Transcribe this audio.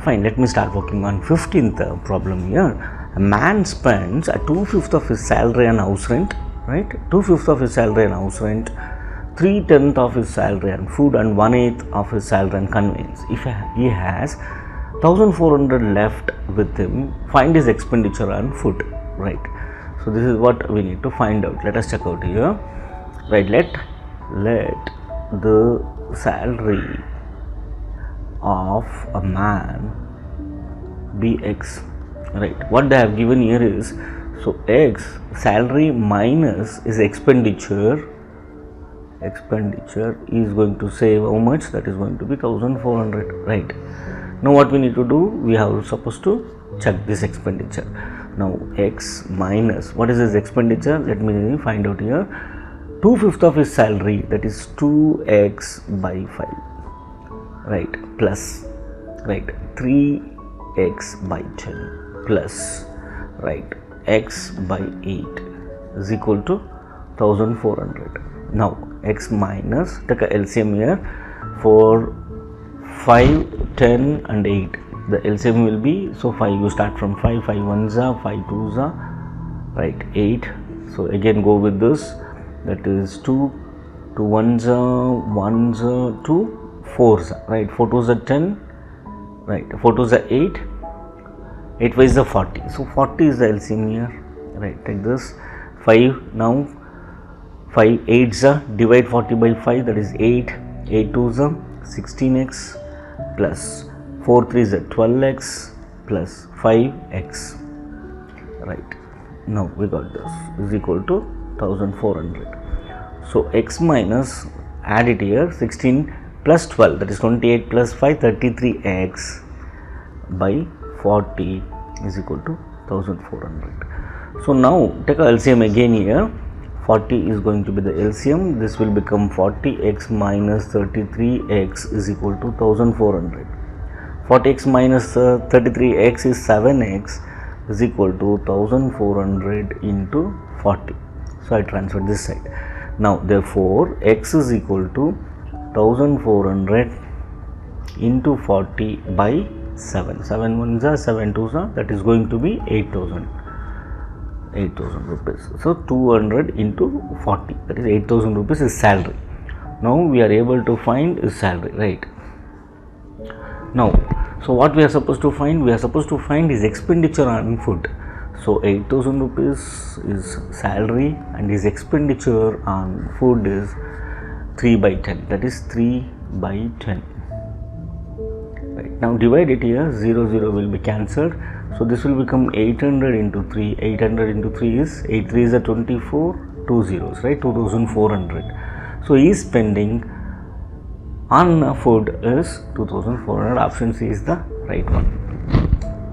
Fine, let me start working on 15th problem here. A man spends 2/5 of his salary on house rent, right? 2/5 of his salary on house rent, 3/10 of his salary on food, and 1/8 of his salary on conveyance. If he has 1400 left with him, find his expenditure on food, right? So this is what we need to find out. Let us check out here, right? Let the salary of a man be x, right? What they have given here is, so x, salary minus is expenditure is going to save how much? That is going to be 1400, right? Now what we need to do, we have supposed to check this expenditure. Now x minus, what is his expenditure? Let me find out here. 2/5 of his salary, that is 2x by 5, right, plus, right, 3x by 10 plus, right, x by 8 is equal to 1400. Now x minus, take a LCM here for 5, 10 and 8. The LCM will be, so 5, you start from 5, 5 ones are, 5 twos are, right, 8. So again go with this, that is 2 ones are, 2 4s, right, 4 twos are 10, right, 4 twos are 8, 8 5 is the 40. So 40 is the LCM here, right? Take this 5, now 5 8s are, divide 40 by 5, that is 8, 8 twos are 16x plus 4 3s are 12x plus 5x, right? Now we got this is equal to 1400. So x minus, add it here, 16 plus 12, that is 28 plus 5, 33x by 40 is equal to 1400. So now take a LCM again here. 40 is going to be the LCM. This will become 40x minus 33x is equal to 1400. 40x minus 33x is 7x is equal to 1400 into 40. So I transfer this side. Now therefore x is equal to 1400 into 40 by 7. 7 ones are, 7 twos are, that is going to be 8000 rupees. So 200 into 40, that is 8000 rupees is salary. Now we are able to find his salary, right? Now, so what we are supposed to find? We are supposed to find his expenditure on food. So 8000 rupees is salary and his expenditure on food is 3 by 10, that is 3 by 10. Right. Now divide it here, 0 0 will be cancelled. So this will become 800 into 3. 800 into 3 is 8 3 is a 24, 2 zeros, right? 2400. So he is spending on food is 2400. Option C is the right one.